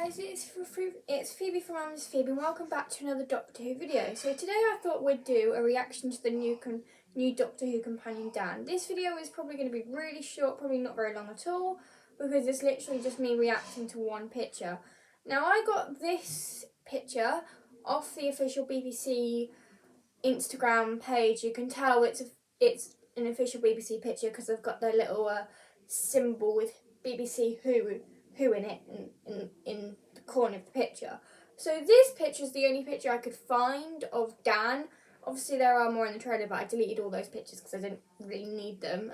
guys, it's Phoebe from Mum's Phoebe, and welcome back to another Doctor Who video. So today I thought we'd do a reaction to the new Doctor Who companion Dan. This video is probably going to be really short, probably not very long at all, because it's literally just me reacting to one picture. Now I got this picture off the official BBC Instagram page. You can tell it's an official BBC picture because they've got their little symbol with BBC Who in it in the corner of the picture. So this picture is the only picture I could find of Dan. Obviously there are more in the trailer, but I deleted all those pictures because I didn't really need them.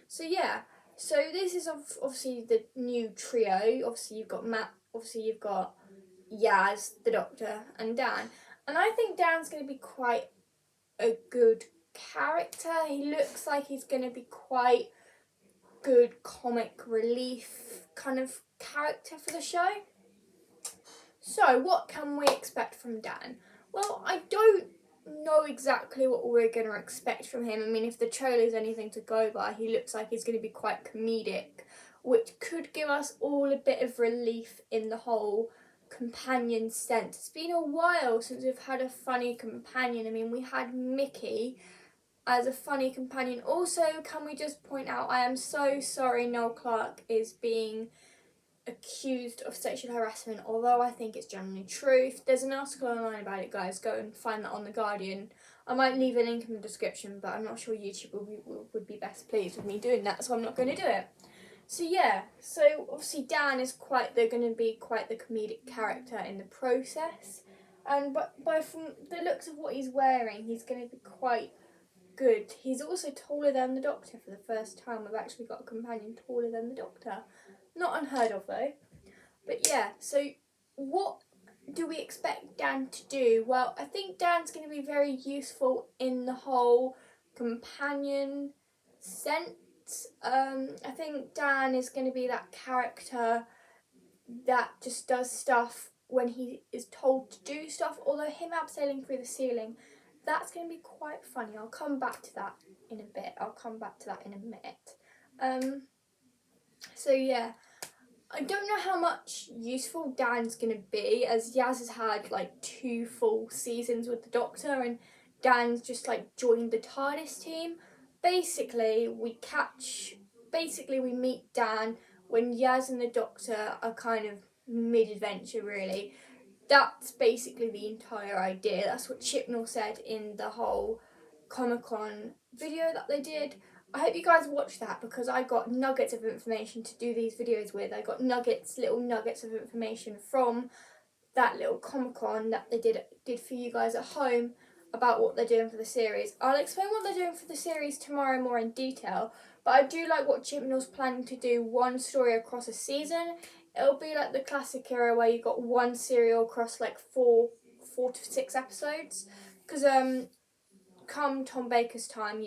So yeah, so this is obviously the new trio. Obviously you've got Matt, obviously you've got Yaz, the Doctor, and Dan. And I think Dan's going to be quite a good character. He looks like he's going to be quite good comic relief kind of character for the show. So what can we expect from Dan? Well, I don't know exactly what we're going to expect from him. I mean, if the trailer's anything to go by, he looks like he's going to be quite comedic, which could give us all a bit of relief in the whole companion sense. It's been a while since we've had a funny companion. I mean, we had Mickey as a funny companion. Also, can we just point out, I am so sorry Noel Clarke is being accused of sexual harassment, although I think it's generally true. If there's an article online about it, guys, go and find that on The Guardian. I might leave a link in the description, but I'm not sure YouTube would be best pleased with me doing that, so I'm not going to do it. So yeah, so obviously Dan is they're going to be quite the comedic character in the process, and but from the looks of what he's wearing, he's going to be quite good. He's also taller than the Doctor. For the first time we've actually got a companion taller than the Doctor. Not unheard of though. But yeah, so what do we expect Dan to do? Well, I think Dan's going to be very useful in the whole companion sense. I think Dan is going to be that character that just does stuff when he is told to do stuff, although him abseiling through the ceiling, that's going to be quite funny. I'll come back to that in a bit. So yeah, I don't know how much useful Dan's going to be, as Yaz has had like 2 full seasons with the Doctor and Dan's just like joined the TARDIS team. Basically we meet Dan when Yaz and the Doctor are kind of mid-adventure really. That's basically the entire idea. That's what Chibnall said in the whole Comic-Con video that they did. I hope you guys watched that because I got nuggets of information to do these videos with. I got little nuggets of information from that little Comic-Con that they did for you guys at home about what they're doing for the series. I'll explain what they're doing for the series tomorrow more in detail, but I do like what Chibnall's planning to do, one story across a season. It'll be like the classic era where you got one serial across like 4 to 6 episodes. Because come Tom Baker's time,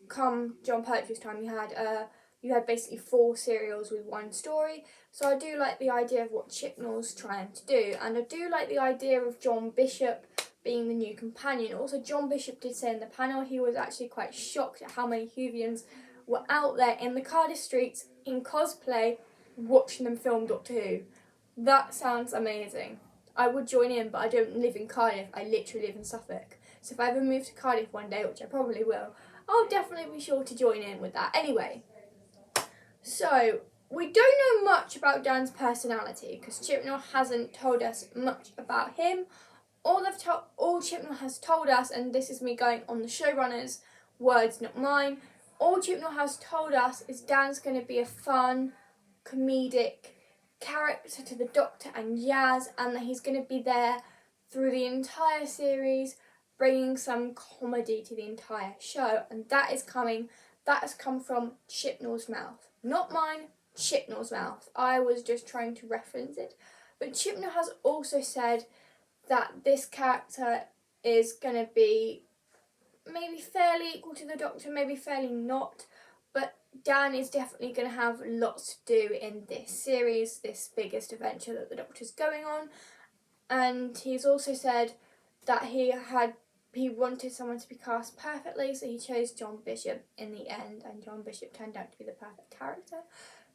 come John Pertwee's time, you had basically 4 serials with one story. So I do like the idea of what Chibnall's trying to do, and I do like the idea of John Bishop being the new companion. Also, John Bishop did say in the panel he was actually quite shocked at how many Whovians were out there in the Cardiff streets in cosplay watching them film Doctor Who. That sounds amazing. I would join in, but I don't live in Cardiff. I literally live in Suffolk. So if I ever move to Cardiff one day, which I probably will, I'll definitely be sure to join in with that. Anyway, so we don't know much about Dan's personality because Chibnall hasn't told us much about him. All Chibnall has told us, and this is me going on the showrunner's words, not mine, all Chibnall has told us is Dan's going to be a fun, comedic character to the Doctor and Yaz, and that he's going to be there through the entire series, bringing some comedy to the entire show, and that has come from Chibnall's mouth. Not mine, Chibnall's mouth. I was just trying to reference it. But Chibnall has also said that this character is going to be maybe fairly equal to the Doctor, maybe fairly not, but Dan is definitely going to have lots to do in this series, this biggest adventure that the Doctor's going on. And he's also said that he wanted someone to be cast perfectly, so he chose John Bishop in the end, and John Bishop turned out to be the perfect character.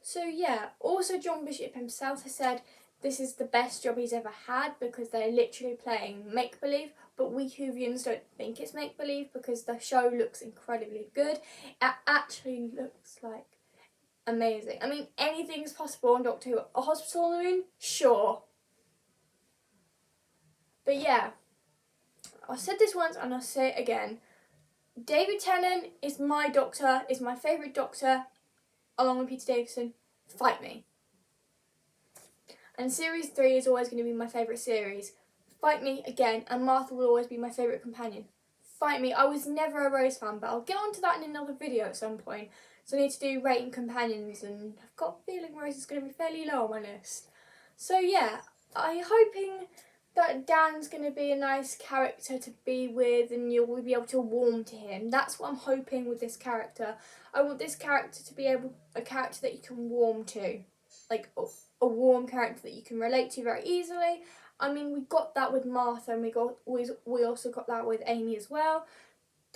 So yeah, also John Bishop himself has said this is the best job he's ever had because they're literally playing make-believe, but we Whovians don't think it's make-believe because the show looks incredibly good. It actually looks like amazing. I mean, anything's possible on Doctor Who. A hospital on the moon? Sure. But yeah, I said this once and I'll say it again. David Tennant is my Doctor, is my favourite Doctor, along with Peter Davison. Fight me. And Series 3 is always going to be my favourite series. Fight me again, and Martha will always be my favourite companion. Fight me. I was never a Rose fan, but I'll get onto that in another video at some point. So I need to do rating companions, and I've got a feeling Rose is going to be fairly low on my list. So yeah, I'm hoping that Dan's going to be a nice character to be with and you'll be able to warm to him. That's what I'm hoping with this character. I want this character to be a character that you can warm to. Like a warm character that you can relate to very easily. I mean, we got that with Martha and we also got that with Amy as well.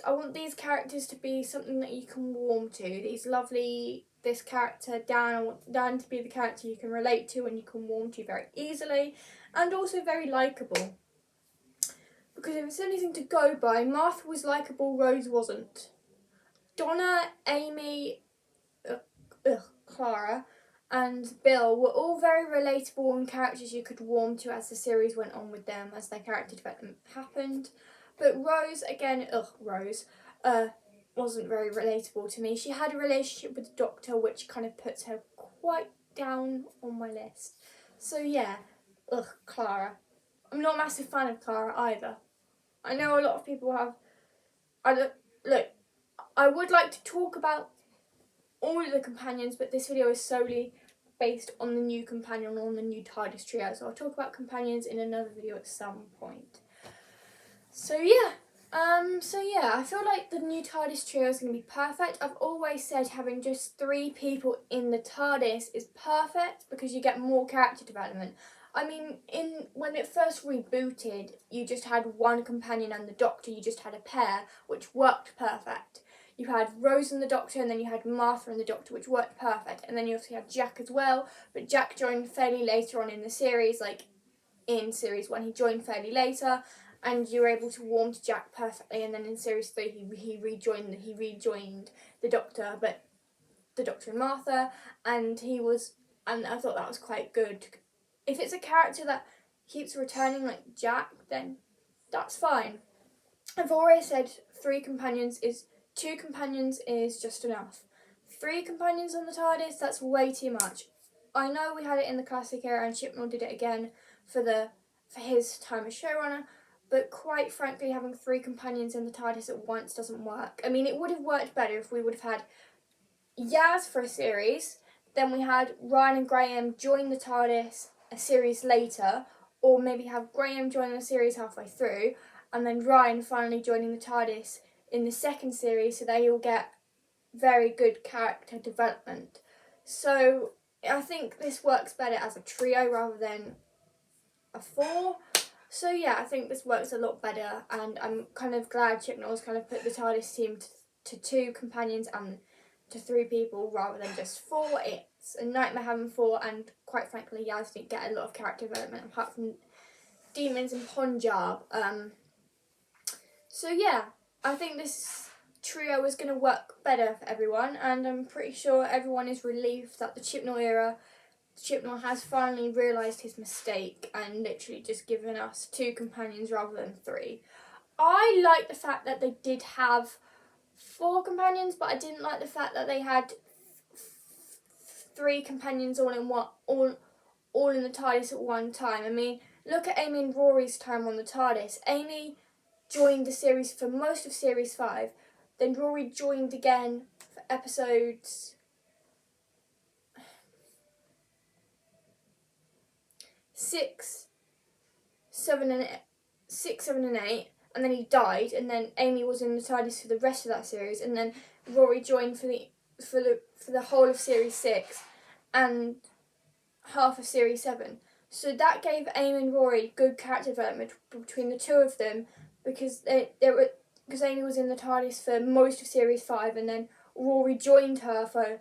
I want these characters to be something that you can warm to. This character, Dan, I want Dan to be the character you can relate to and you can warm to very easily. And also very likeable. Because if it's anything to go by, Martha was likeable, Rose wasn't. Donna, Amy, Clara and Bill were all very relatable and characters you could warm to as the series went on with them, as their character development happened. But Rose, again, wasn't very relatable to me. She had a relationship with the Doctor which kind of puts her quite down on my list. So yeah, Clara. I'm not a massive fan of Clara either. I know a lot of people have... I would like to talk about all of the companions, but this video is solely based on the new companion, on the new TARDIS trio. So I'll talk about companions in another video at some point. So yeah, I feel like the new TARDIS trio is going to be perfect. I've always said having just 3 people in the TARDIS is perfect because you get more character development. I mean, when it first rebooted, you just had one companion and the Doctor, you just had a pair, which worked perfect. You had Rose and the Doctor, and then you had Martha and the Doctor, which worked perfect. And then you also had Jack as well, but Jack joined fairly later on in the series, like in Series 1 he joined fairly later, and you were able to warm to Jack perfectly, and then in Series 3 he rejoined the Doctor, but the Doctor and Martha, and I thought that was quite good. If it's a character that keeps returning like Jack, then that's fine. I've always said 2 companions is just enough. 3 companions on the TARDIS, that's way too much. I know we had it in the classic era and Chibnall did it again for his time as showrunner, but quite frankly having 3 companions in the TARDIS at once doesn't work. I mean, it would have worked better if we would have had Yaz for a series, then we had Ryan and Graham join the TARDIS a series later, or maybe have Graham join the series halfway through, and then Ryan finally joining the TARDIS in the second series, so they all get very good character development. So I think this works better as a trio rather than a 4. So yeah, I think this works a lot better, and I'm kind of glad Chibnall's kind of put the TARDIS team to 2 companions and to 3 people rather than just 4. It's a nightmare having 4, and quite frankly, Yaz didn't get a lot of character development apart from Demons and Punjab. So yeah, I think this trio is going to work better for everyone, and I'm pretty sure everyone is relieved that the Chibnall has finally realised his mistake and literally just given us 2 companions rather than 3. I like the fact that they did have 4 companions, but I didn't like the fact that they had 3 companions all in the TARDIS at one time. I mean, look at Amy and Rory's time on the TARDIS. Amy joined the series for most of Series 5, then Rory joined again for episodes 6, 7 and 8, and then he died, and then Amy was in the TARDIS for the rest of that series, and then Rory joined for the whole of Series 6 and half of Series 7. So that gave Amy and Rory good character development between the 2 of them, because Amy was in the TARDIS for most of Series 5, and then Rory joined her for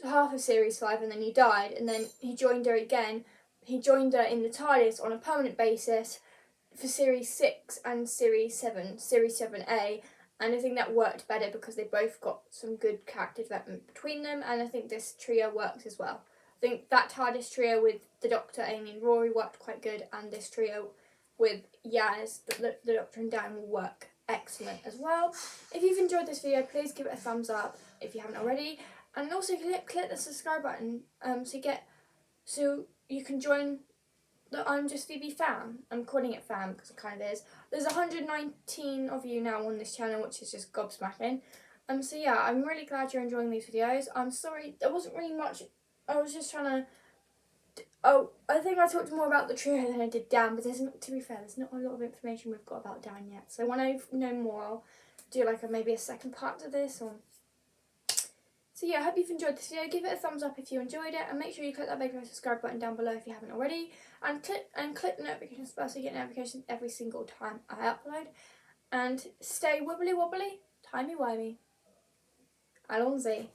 half of Series 5, and then he died, and then he joined her again. he joined her in the TARDIS on a permanent basis for Series 6 and Series 7, Series 7A, and I think that worked better because they both got some good character development between them, and I think this trio works as well. I think that TARDIS trio with the Doctor, Amy and Rory worked quite good, and this trio with Yaz, the Doctor and Dan will work excellent as well. If you've enjoyed this video, please give it a thumbs up if you haven't already, and also click the subscribe button so you can join the I'm Just Phoebe fam. I'm calling it fam because it kind of is. There's 119 of you now on this channel, which is just gobsmacking. So yeah, I'm really glad you're enjoying these videos. I'm sorry, there wasn't really much. I was just trying to. Oh, I think I talked more about the trio than I did Dan, but to be fair, there's not a lot of information we've got about Dan yet. So when I know more, I'll do like maybe a second part to this. So yeah, I hope you've enjoyed this video. Give it a thumbs up if you enjoyed it, and make sure you click that big red subscribe button down below if you haven't already, and click the notification bell so you get notifications every single time I upload. And stay wibbly wobbly, timey wimey. Allons-y.